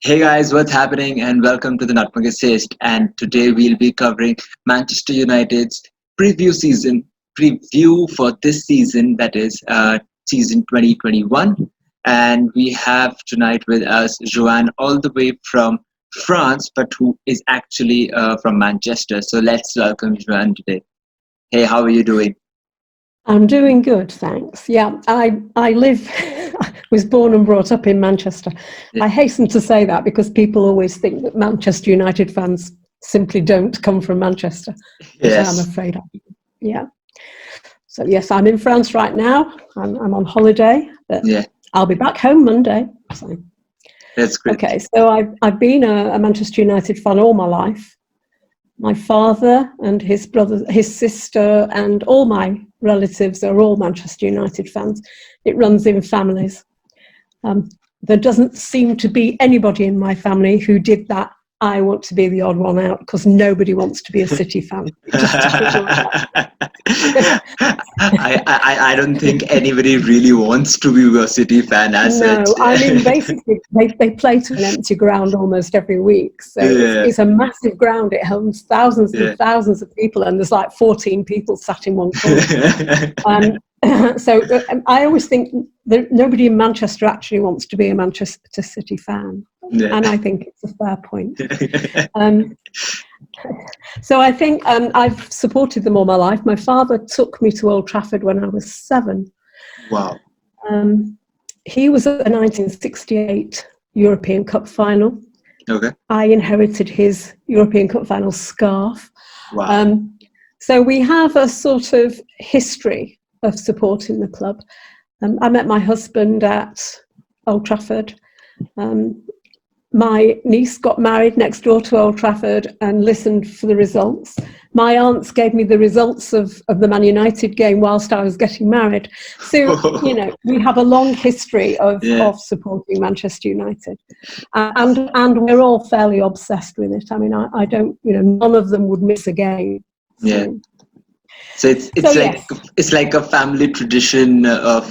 Hey guys, what's happening? And welcome to the Nutmeg Assist. And today we'll be covering Manchester United's preview for this season, that is season 2021. And we have tonight with us Joanne, all the way from France, but who is actually from Manchester. So let's welcome Joanne today. Hey, how are you doing? I'm doing good, thanks. Yeah, I was born and brought up in Manchester. Yeah. I hasten to say that because people always think that Manchester United fans simply don't come from Manchester. Yes. I'm afraid. Yeah. So yes, I'm in France right now. I'm on holiday, but Yeah. I'll be back home Monday. So. That's great. Okay, so I've been a Manchester United fan all my life. My father and his brother, his sister, and all my relatives are all Manchester United fans. It runs in families. There doesn't seem to be anybody in my family who did that. I want to be the odd one out because nobody wants to be a City fan. I don't think anybody really wants to be a City fan as such. No, I mean, basically, they play to an empty ground almost every week. So it's a massive ground. It holds thousands and thousands of people, and there's like 14 people sat in one corner. So I always think that nobody in Manchester actually wants to be a Manchester City fan. Yeah. And I think it's a fair point. So I think I've supported them all my life. My father took me to Old Trafford when I was 7. Wow. He was at the 1968 European Cup final. Okay. I inherited his European Cup final scarf. Wow. So we have a sort of history of supporting the club. I met my husband at Old Trafford. My niece got married next door to Old Trafford and listened for the results. My aunts gave me the results of the Man United game whilst I was getting married. So, we have a long history of supporting Manchester United. And we're all fairly obsessed with it. I mean, I don't, none of them would miss a game. So. Yeah. So it's like a family tradition of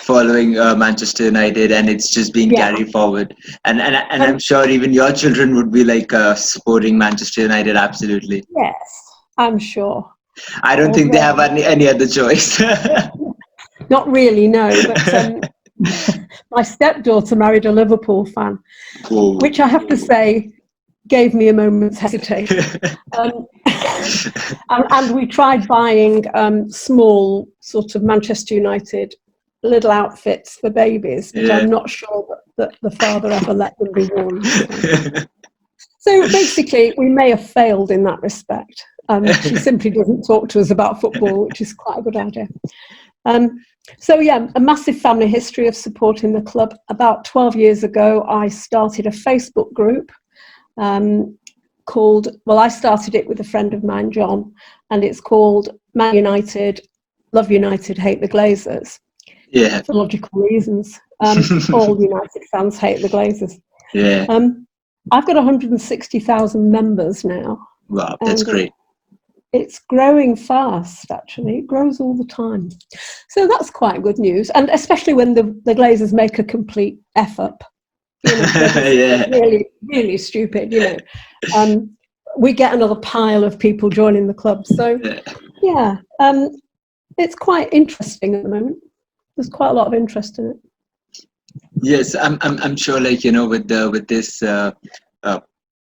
following Manchester United, and it's just being carried forward. And I'm sure even your children would be like supporting Manchester United. Absolutely. Yes, I'm sure. I don't think they have any other choice. Not really, no. But my stepdaughter married a Liverpool fan, which I have to say gave me a moment's hesitation. And we tried buying small sort of Manchester United little outfits for babies, but I'm not sure that the father ever let them be worn. So basically, we may have failed in that respect. She simply doesn't talk to us about football, which is quite a good idea. So a massive family history of supporting the club. About 12 years ago, I started a Facebook group I started it with a friend of mine, John, and it's called Man United, Love United, Hate the Glazers. Yeah. For logical reasons. All United fans hate the Glazers. Yeah. I've got 160,000 members now. Wow, that's great. It's growing fast, actually. It grows all the time. So that's quite good news. And especially when the Glazers make a complete F-up. Really, really stupid, we get another pile of people joining the club. So, it's quite interesting at the moment. There's quite a lot of interest in it. Yes, I'm sure. With this,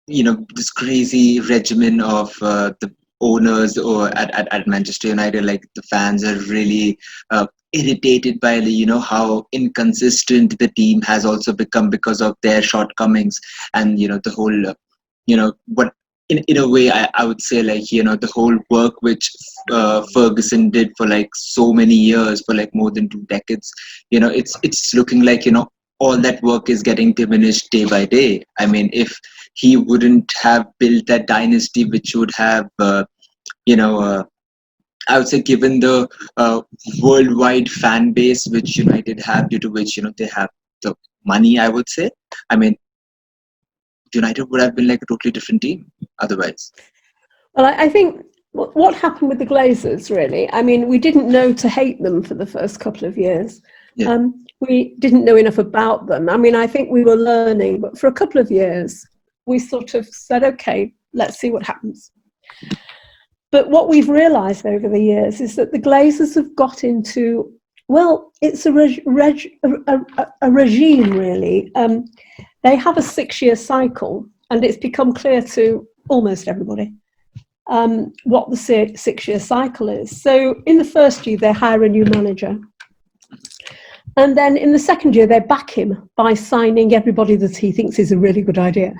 this crazy regimen of the owners or at Manchester United, like the fans are really irritated by how inconsistent the team has also become because of their shortcomings, and the whole what in a way I would say the whole work which Ferguson did for like so many years, for like more than 2 decades, it's looking like all that work is getting diminished day by day. I mean, if he wouldn't have built that dynasty which would have I would say, given the worldwide fan base which United have, due to which they have the money, I would say. I mean, United would have been like a totally different team otherwise. Well, I think what happened with the Glazers, really, I mean, we didn't know to hate them for the first couple of years. Yeah. we didn't know enough about them. I mean, I think we were learning, but for a couple of years, we sort of said, okay, let's see what happens. But what we've realised over the years is that the Glazers have got into, well, it's a regime, really. They have a 6-year cycle, and it's become clear to almost everybody what the 6-year cycle is. So in the first year, they hire a new manager. And then in the second year, they back him by signing everybody that he thinks is a really good idea.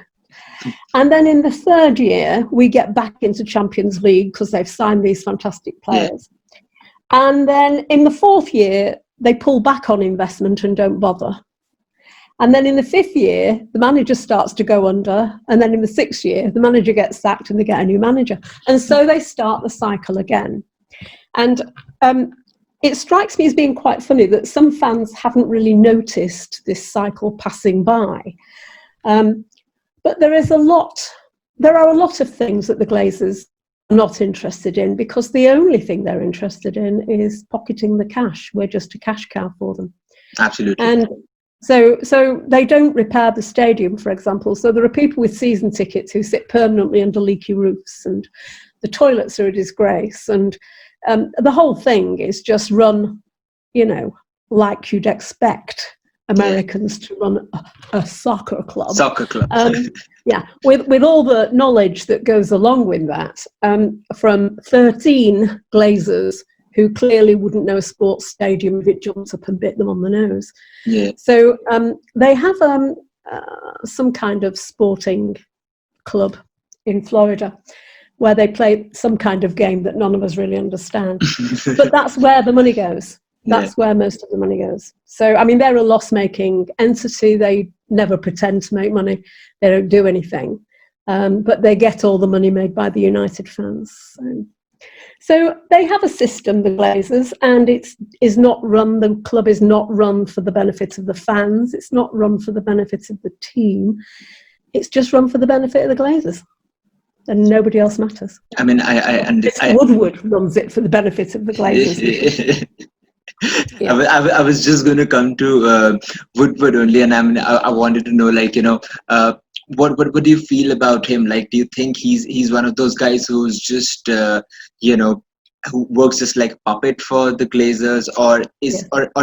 And then in the third year, we get back into Champions League because they've signed these fantastic players. Yeah. And then in the fourth year, they pull back on investment and don't bother. And then in the fifth year, the manager starts to go under. And then in the sixth year, the manager gets sacked and they get a new manager. And so they start the cycle again. And it strikes me as being quite funny that some fans haven't really noticed this cycle passing by. But there are a lot of things that the Glazers are not interested in, because the only thing they're interested in is pocketing the cash. We're just a cash cow for them. Absolutely. And so they don't repair the stadium, for example. So there are people with season tickets who sit permanently under leaky roofs, and the toilets are a disgrace. And the whole thing is just run, like you'd expect Americans to run a soccer club. Yeah, with all the knowledge that goes along with that, from 13 Glazers who clearly wouldn't know a sports stadium if it jumped up and bit them on the nose. Yeah. So they have some kind of sporting club in Florida where they play some kind of game that none of us really understand. But that's where the money goes. That's where most of the money goes. So, I mean, they're a loss-making entity. They never pretend to make money. They don't do anything. But they get all the money made by the United fans. So they have a system, the Glazers, and the club is not run for the benefit of the fans. It's not run for the benefit of the team. It's just run for the benefit of the Glazers. And nobody else matters. I mean, Woodward runs it for the benefit of the Glazers. Yeah. I was just going to come to Woodward only, and I wanted to know, what do you feel about him? Like, do you think he's one of those guys who's just who works just like a puppet for the Glazers, or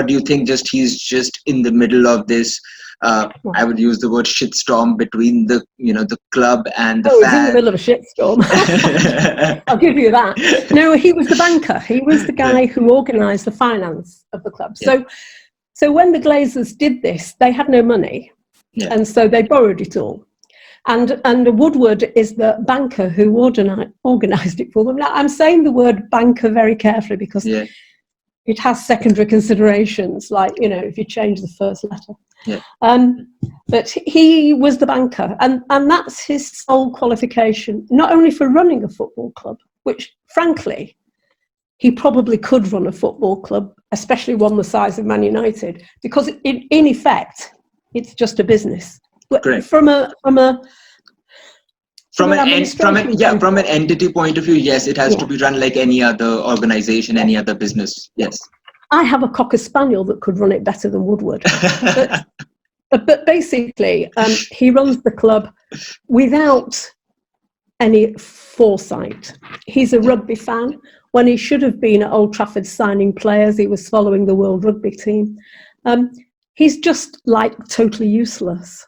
do you think he's just in the middle of this? I would use the word shitstorm between the club and the fans. He's in the middle of a shitstorm. I'll give you that. No, he was the banker. He was the guy who organised the finance of the club. Yeah. So when the Glazers did this, they had no money, and so they borrowed it all. And Woodward is the banker who organised it for them. Now, I'm saying the word banker very carefully because it has secondary considerations, like, if you change the first letter. Yeah. But he was the banker, and that's his sole qualification, not only for running a football club, which, frankly, he probably could run a football club, especially one the size of Man United, because in effect, it's just a business. Correct. From an entity point of view, yes, it has to be run like any other organization, any other business. Yes. I have a Cocker Spaniel that could run it better than Woodward. But basically, he runs the club without any foresight. He's a rugby fan. When he should have been at Old Trafford signing players, he was following the World Rugby team. He's just totally useless.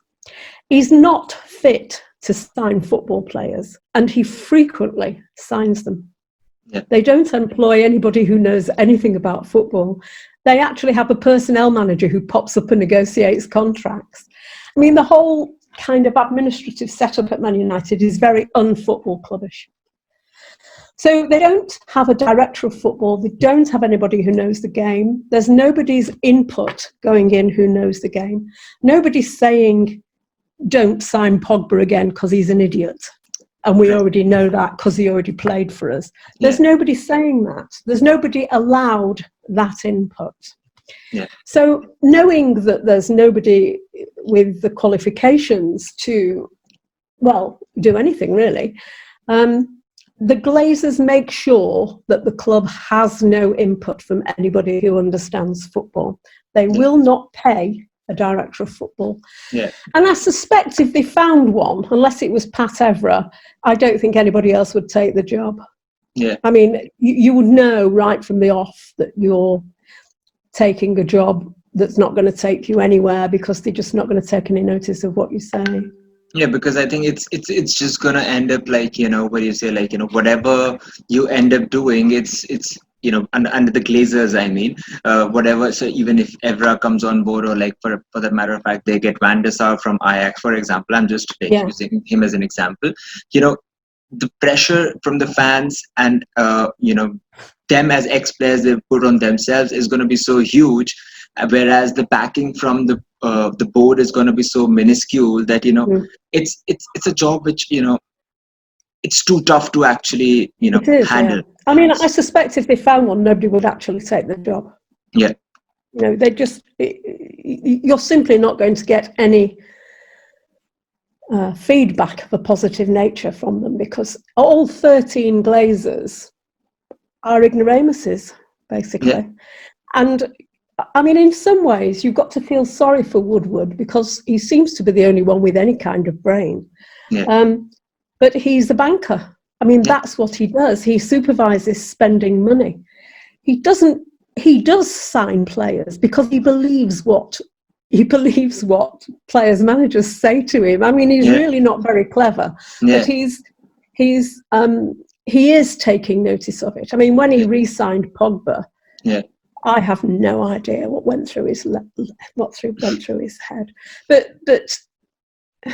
He's not fit to sign football players, and he frequently signs them. Yeah. They don't employ anybody who knows anything about football. They actually have a personnel manager who pops up and negotiates contracts. I mean, the whole kind of administrative setup at Man United is very un-football clubbish. So they don't have a director of football. They don't have anybody who knows the game. There's nobody's input going in who knows the game. Nobody's saying, don't sign Pogba again because he's an idiot. And we already know that because he already played for us. There's nobody saying that. There's nobody allowed that input. Yeah. So knowing that there's nobody with the qualifications to, do anything really, the Glazers make sure that the club has no input from anybody who understands football. They will not pay a director of football. Yeah. And I suspect if they found one, unless it was Pat Evra, I don't think anybody else would take the job. Yeah. I mean, you would know right from the off that you're taking a job that's not going to take you anywhere, because they're just not going to take any notice of what you say. Yeah, because I think it's just gonna end up like, what do you say, like, whatever you end up doing, it's under the Glazers, I mean, whatever. So even if Evra comes on board, or like for the matter of fact, they get Van der Sar from Ajax, for example, I'm just using him as an example. The pressure from the fans and them as ex-players they put on themselves is going to be so huge, whereas the backing from the board is going to be so minuscule that it's a job which it's too tough to actually handle. Yeah. I mean, I suspect if they found one, nobody would actually take the job. Yeah. You're simply not going to get any feedback of a positive nature from them, because all 13 Glazers are ignoramuses, basically. Yeah. And I mean, in some ways, you've got to feel sorry for Woodward, because he seems to be the only one with any kind of brain. Yeah. But he's a banker. I mean, that's what he does. He supervises spending money. He does sign players because he believes what players, managers say to him. I mean, he's really not very clever, but he is taking notice of it. I mean, when he re-signed Pogba, I have no idea what went through his head. But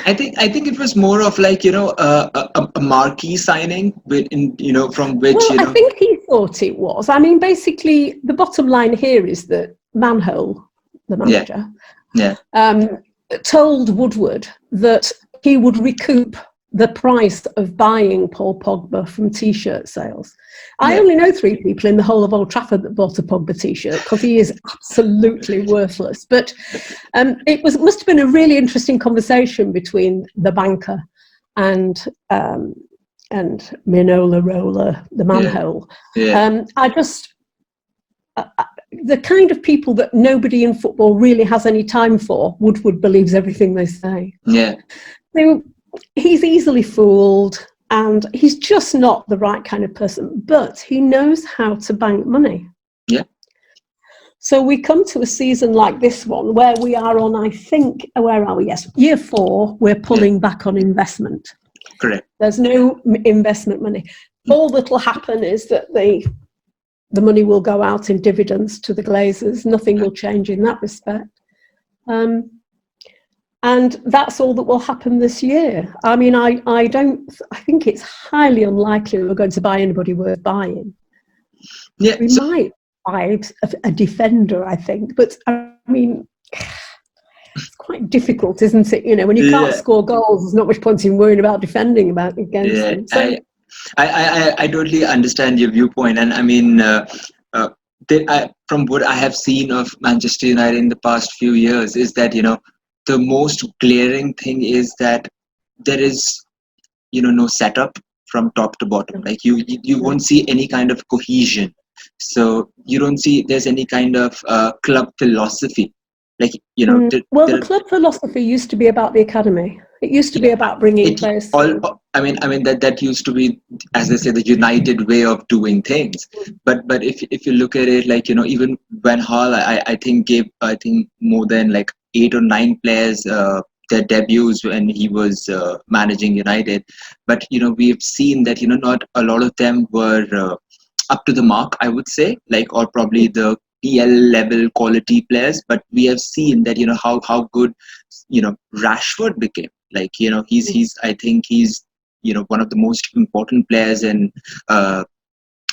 I think it was more of like a marquee signing, from which I think he thought it was. I mean, basically, the bottom line here is that Manhole, the manager, told Woodward that he would recoup the price of buying Paul Pogba from T-shirt sales. I only know 3 people in the whole of Old Trafford that bought a Pogba T-shirt, because he is absolutely worthless. But it must have been a really interesting conversation between the banker and Minola Roller, the Manhole. The kind of people that nobody in football really has any time for, Woodward believes everything they say. Yeah. So he's easily fooled, and he's just not the right kind of person, but he knows how to bank money. Yeah. So we come to a season like this one where we are on, I think, where are we? Yes, year 4, we're pulling back on investment. Correct. There's no investment money. All that will happen is that the money will go out in dividends to the Glazers. Nothing will change in that respect. And that's all that will happen this year. I mean, I think it's highly unlikely we're going to buy anybody worth buying. Yeah, we might buy a defender, I think, but I mean, it's quite difficult, isn't it? When you can't score goals, there's not much point in worrying about defending against them. So, I totally understand your viewpoint, and I mean, from what I have seen of Manchester United in the past few years, is that the most glaring thing is that there is no setup from top to bottom. Like you won't see any kind of cohesion, so you don't see there's any kind of club philosophy. Like the club philosophy used to be about the academy. It used to be about bringing players. I mean that used to be, as I say, the United way of doing things. But if you look at it, like even Van Gaal, I think gave more than like 8 or 9 players their debuts when he was managing United. But we've seen that not a lot of them were up to the mark, I would say, or probably the PL level quality players. But we have seen that how good Rashford became. He's I think he's one of the most important players in the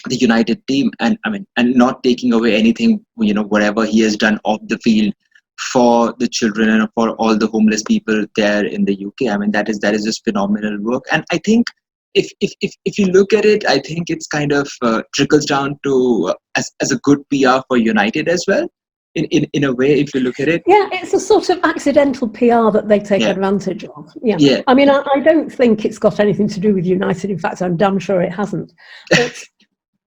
United team, and not taking away anything whatever he has done off the field for the children and for all the homeless people there in the UK. I mean that is just phenomenal work. And I think if you look at it, I think it's kind of trickles down to as a good PR for United as well. in a way, if you look at it. Yeah, it's a sort of accidental PR that they take advantage of. Yeah. I mean, I don't think it's got anything to do with United. In fact, I'm damn sure it hasn't.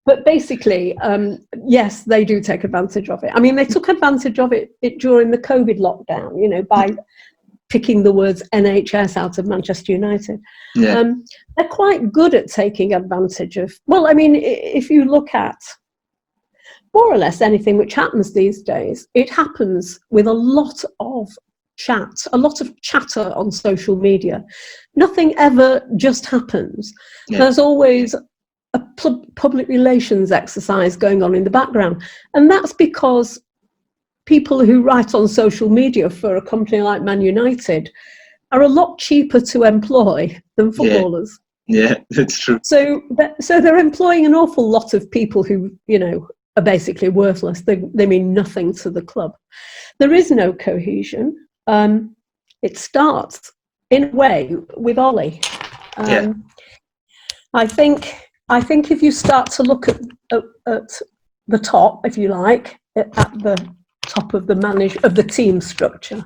But basically, yes, they do take advantage of it. I mean, they took advantage of it during the COVID lockdown, you know, by picking the words NHS out of Manchester United. Yeah. They're quite good at taking advantage of, well, I mean, if you look at more or less anything which happens these days, it happens with a lot of chat, a lot of chatter on social media. Nothing ever just happens. Yeah. There's always a public relations exercise going on in the background. And that's because people who write on social media for a company like Man United are a lot cheaper to employ than footballers. Yeah, that's true. So they're employing an awful lot of people who, you know, are basically worthless. They mean nothing to the club. There is no cohesion. It starts, in a way, with Ollie. I think if you start to look at the top, if you like, at the top of the team structure,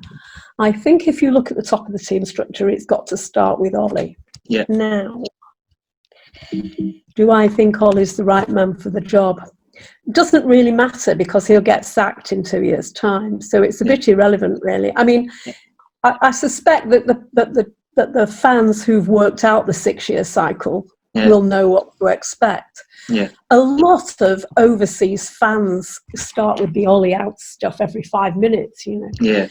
I think if you look at the top of the team structure, it's got to start with Ollie. Yeah. Now, do I think Ollie's the right man for the job? Doesn't really matter because he'll get sacked in 2 years' time, so it's a bit irrelevant, really. I mean, I suspect that the fans who've worked out the 6-year cycle will know what to expect. Yeah. A lot of overseas fans start with the Ollie out stuff every 5 minutes, you know. Yeah.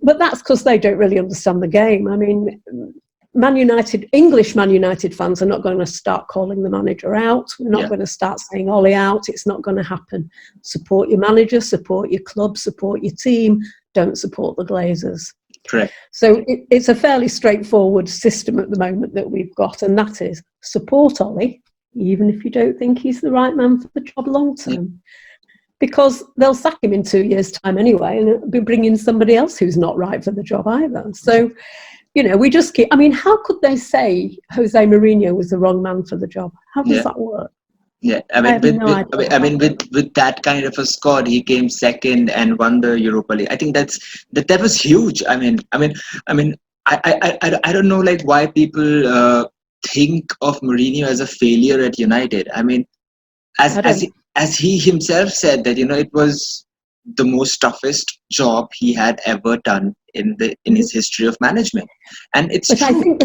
But that's because they don't really understand the game. I mean, English Man United fans are not going to start calling the manager out. We're not going to start saying Ollie out. It's not going to happen. Support your manager, support your club, support your team. Don't support the Glazers. Correct. So it's a fairly straightforward system at the moment that we've got, and that is support Ollie, even if you don't think he's the right man for the job long term. Because they'll sack him in 2 years' time anyway, and it'll be bringing somebody else who's not right for the job either. So, you know, we just keep... I mean, how could they say Jose Mourinho was the wrong man for the job? How does that work? Yeah, I mean, with that kind of a squad, he came second and won the Europa League. I think that was huge. I don't know, like, why people think of Mourinho as a failure at United. I mean, as he himself said that, you know, it was the most toughest job he had ever done in his history of management, and it's. But true. I think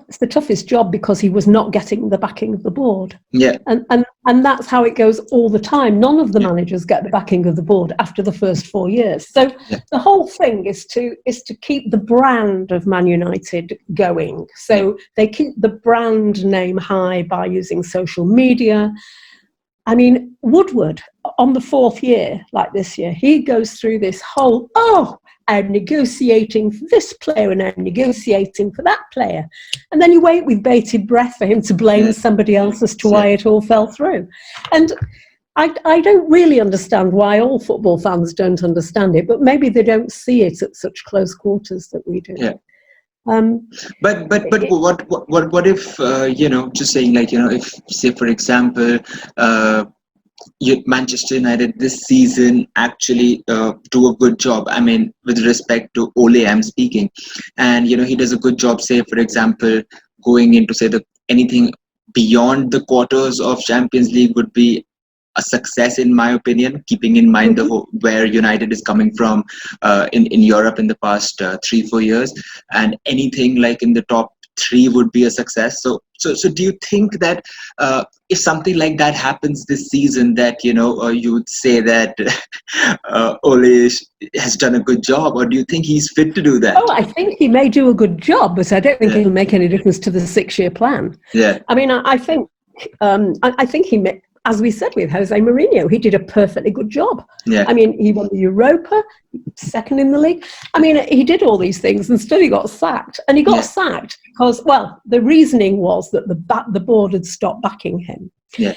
it's the toughest job because he was not getting the backing of the board. Yeah, and that's how it goes all the time. None of the managers get the backing of the board after the first 4 years. So the whole thing is to keep the brand of Man United going. So they keep the brand name high by using social media. I mean, Woodward, on the 4th year, like this year, he goes through this whole, I'm negotiating for this player and I'm negotiating for that player. And then you wait with bated breath for him to blame somebody else as to why it all fell through. And I don't really understand why all football fans don't understand it, but maybe they don't see it at such close quarters that we do. Yeah. But what if you know, just saying, like, you know, if, say, for example, Manchester United this season actually do a good job. I mean, with respect to Ole, I'm speaking, and, you know, he does a good job, say, for example, going into, say, anything beyond the quarters of Champions League would be a success, in my opinion, keeping in mind where United is coming from in Europe in the past 3-4 years, and anything like in the top 3 would be a success. So do you think that if something like that happens this season, that, you know, you would say that Ole has done a good job, or do you think he's fit to do that? Oh, I think he may do a good job, but I don't think it'll make any difference to the 6-year plan. Yeah. I mean, I think he may. As we said with Jose Mourinho, he did a perfectly good job. Yeah. I mean, he won the Europa, second in the league. I mean, he did all these things and still he got sacked. And he got sacked because, well, the reasoning was that the board had stopped backing him. Yeah.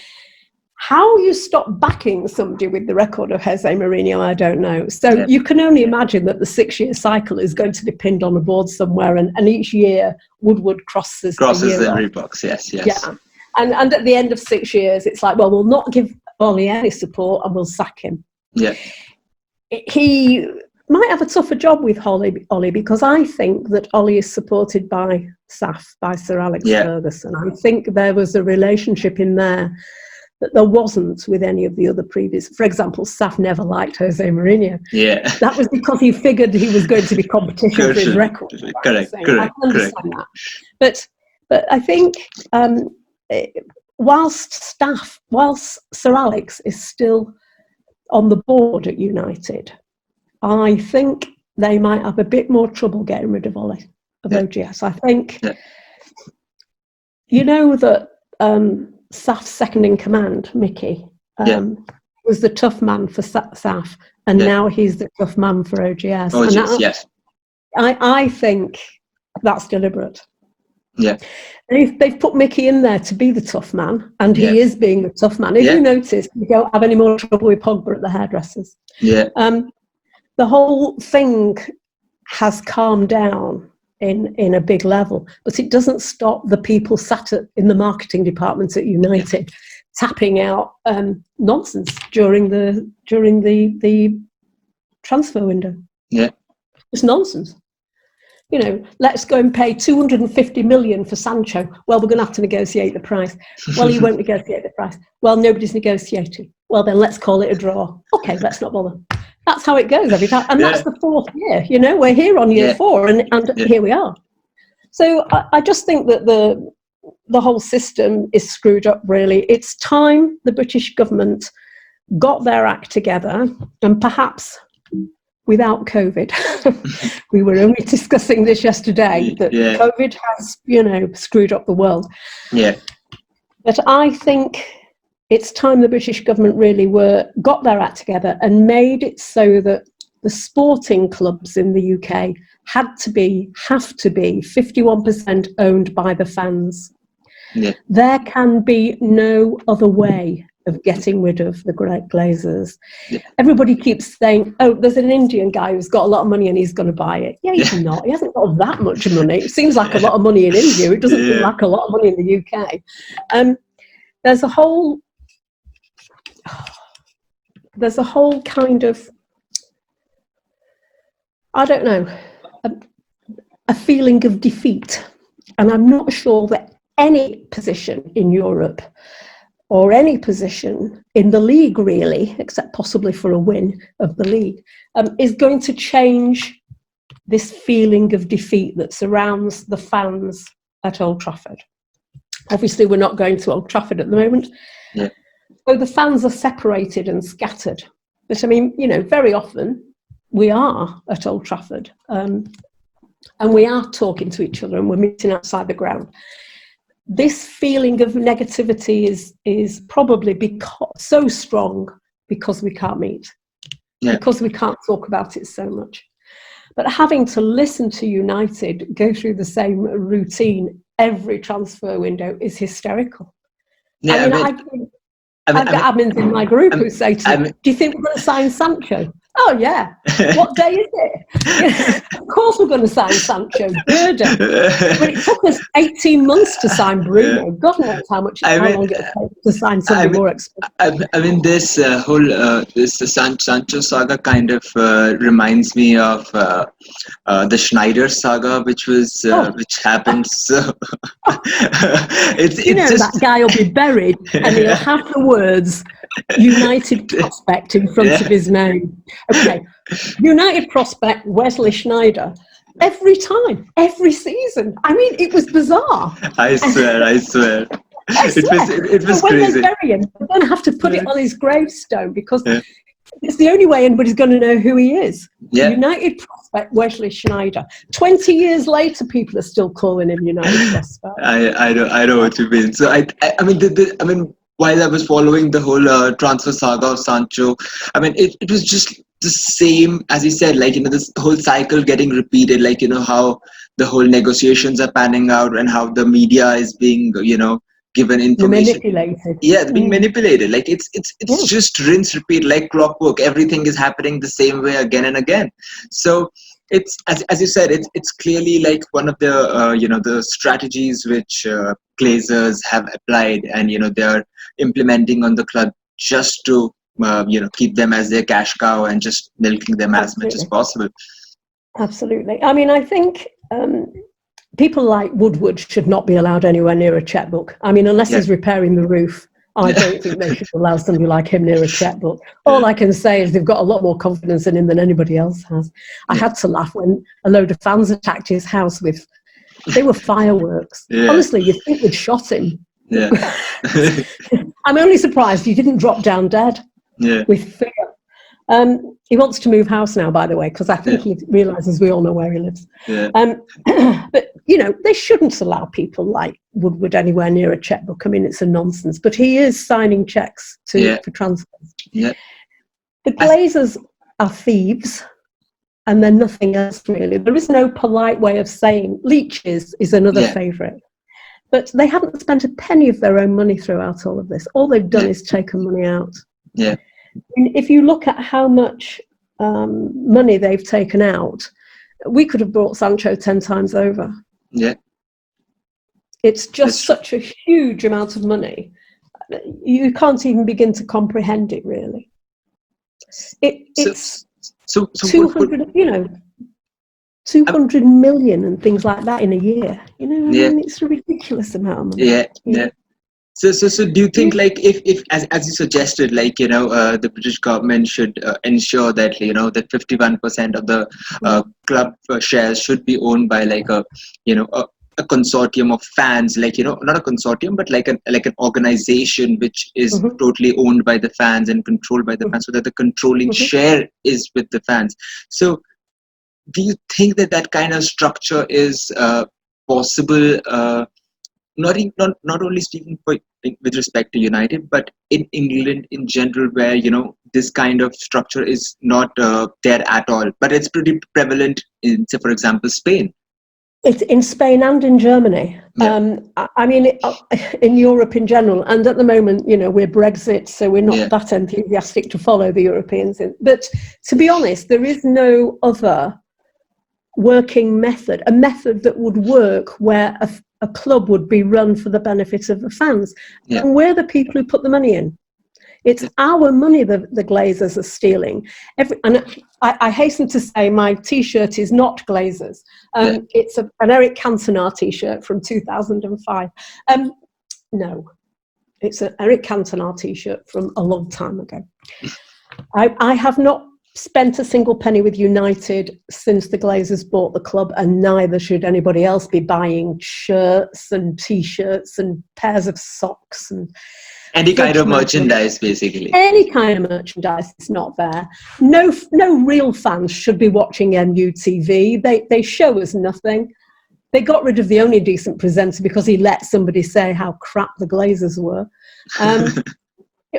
How you stop backing somebody with the record of Jose Mourinho, I don't know. So you can only imagine that the 6-year cycle is going to be pinned on a board somewhere, and each year Woodward crosses every box. Yes. Yeah. And at the end of 6 years, it's like, well, we'll not give Ollie any support and we'll sack him. Yeah. he might have a tougher job with Ollie, because I think that Ollie is supported by SAF, by Sir Alex Ferguson. I think there was a relationship in there that there wasn't with any of the other previous. For example, SAF never liked Jose Mourinho. Yeah. That was because he figured he was going to be competition for his record. Correct. I can understand that. But I think whilst Sir Alex is still on the board at United, I think they might have a bit more trouble getting rid of OGS. I think, you know, that SAF's second in command, Mickey, was the tough man for SAF, and now he's the tough man for OGS. Yes. I think that's deliberate. Yeah. They've put Mickey in there to be the tough man, and he is being the tough man. If you notice, we don't have any more trouble with Pogba at the hairdressers. Yeah. The whole thing has calmed down in a big level, but it doesn't stop the people sat in the marketing department at United tapping out nonsense during the transfer window. Yeah. It's nonsense. You know, let's go and pay 250 million for Sancho. Well, we're going to have to negotiate the price. Well, you won't negotiate the price. Well, nobody's negotiating. Well, then let's call it a draw. Okay, let's not bother. That's how it goes every time. And that's the fourth year, you know, we're here on year 4 and here we are. So I just think that the whole system is screwed up, really. It's time the British government got their act together, and perhaps without COVID. We were only discussing this yesterday, that COVID has, you know, screwed up the world. Yeah. But I think it's time the British government really got their act together and made it so that the sporting clubs in the UK have to be 51% owned by the fans. Yeah. There can be no other way of getting rid of the Glazers. Yeah. Everybody keeps saying, oh, there's an Indian guy who's got a lot of money and he's going to buy it. Yeah, he's not. He hasn't got that much money. It seems like a lot of money in India. It doesn't seem like a lot of money in the UK. There's a whole kind of, I don't know, a feeling of defeat. And I'm not sure that any position in Europe or any position in the league, really, except possibly for a win of the league, is going to change this feeling of defeat that surrounds the fans at Old Trafford. Obviously, we're not going to Old Trafford at the moment. Yeah. So the fans are separated and scattered. But I mean, you know, very often we are at Old Trafford and we are talking to each other and we're meeting outside the ground. This feeling of negativity is probably so strong because we can't meet, because we can't talk about it so much. But having to listen to United go through the same routine every transfer window is hysterical. Yeah, I've got admins in my group who say to me, do you think we're going to sign Sancho? Oh, yeah. What day is it? Yeah, of course we're going to sign Sancho. But it took us 18 months to sign Bruno. God knows how long it takes to sign something more expensive. I mean, this Sancho saga kind of reminds me of the Schneider saga, which happened. So that guy will be buried and he'll have the words United prospect in front of his name. Okay, United prospect Wesley Schneider. Every time, every season. I mean, it was bizarre. I swear. It was when crazy. They bury him, they're going to have to put it on his gravestone because it's the only way anybody's going to know who he is. Yeah. United prospect Wesley Schneider. 20 years later, people are still calling him United prospect. I know what you mean. So I mean, while I was following the whole transfer saga of Sancho, I mean, it was just the same, as you said, like, you know, this whole cycle getting repeated, like, you know, how the whole negotiations are panning out and how the media is being, you know, given information. Manipulated. Yeah, it's being manipulated. Like, it's just rinse, repeat, like clockwork. Everything is happening the same way again and again. So it's, as you said, it's clearly like one of the, you know, the strategies which Glazers have applied and, you know, they're implementing on the club just to keep them as their cash cow and just milking them as much as possible. Absolutely. I mean, I think people like Woodward should not be allowed anywhere near a checkbook. I mean, unless he's repairing the roof, I don't think they should allow somebody like him near a checkbook. All I can say is they've got a lot more confidence in him than anybody else has. I had to laugh when a load of fans attacked his house they were fireworks. Honestly, you think they'd shot him. I'm only surprised he didn't drop down dead with fear. He wants to move house now, by the way, because I think he realises we all know where he lives. But, they shouldn't allow people like Woodward anywhere near a checkbook. I mean, it's a nonsense. But he is signing cheques for transfers. The Glazers are thieves, and they're nothing else, really. There is no polite way of saying leeches is another favourite. But they haven't spent a penny of their own money throughout all of this. All they've done is taken money out. And if you look at how much money they've taken out, we could have bought Sancho 10 times over. It's just such a huge amount of money. You can't even begin to comprehend it, really. It's 200, 200 million and things like that in a year. I mean, it's a ridiculous amount of money. So do you think, like, if as you suggested, like, the British government should ensure that, that 51% of the club shares should be owned by, like, a consortium of fans, like, not a consortium, but like an organization which is totally owned by the fans and controlled by the fans, so that the controlling share is with the fans. So do you think that kind of structure is possible? Not only speaking with respect to United, but in England in general, where this kind of structure is not there at all, but it's pretty prevalent in, say, for example, Spain. It's in Spain and in Germany. I mean, in Europe in general, and at the moment, we're Brexit, so we're not that enthusiastic to follow the Europeans. But to be honest, there is no other working method, a method that would work where a club would be run for the benefit of the fans. And we're the people who put the money in. It's our money the Glazers are stealing. And I hasten to say my T-shirt is not Glazers. It's an Eric Cantona T-shirt from 2005. No, it's an Eric Cantona T-shirt from a long time ago. I have not spent a single penny with United since the Glazers bought the club, and neither should anybody else be buying shirts and T-shirts and pairs of socks and any kind of merchandise, basically. Any kind of merchandise is not there. No real fans should be watching MUTV. They show us nothing. They got rid of the only decent presenter because he let somebody say how crap the Glazers were.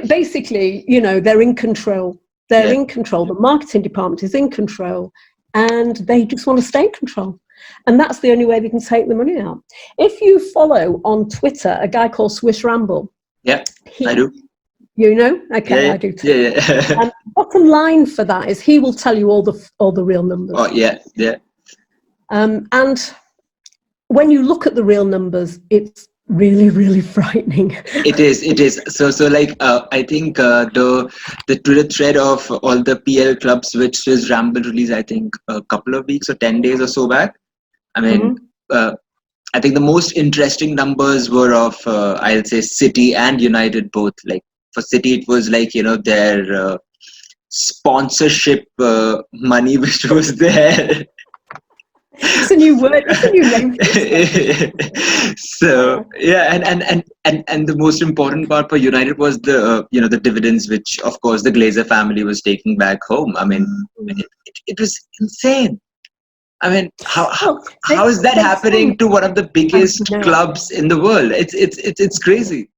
Basically, they're in control. They're in control. The marketing department is in control, and they just want to stay in control. And that's the only way they can take the money out. If you follow on Twitter a guy called Swiss Ramble, I do. Okay, I do too. Bottom line for that is he will tell you all the real numbers. And when you look at the real numbers, it's really, really frightening. It is. So like, I think the Twitter thread of all the PL clubs which Swiss Ramble released, I think a couple of weeks or 10 days or so back. I mean, I think the most interesting numbers were of, I'll say, City and United both. Like, for City, it was like, their sponsorship money which was there. It's a new word. It's a new name. So and the most important part for United was the the dividends, which of course the Glazer family was taking back home. I mean, it was insane. I mean, how is that happening to one of the biggest clubs in the world? It's crazy.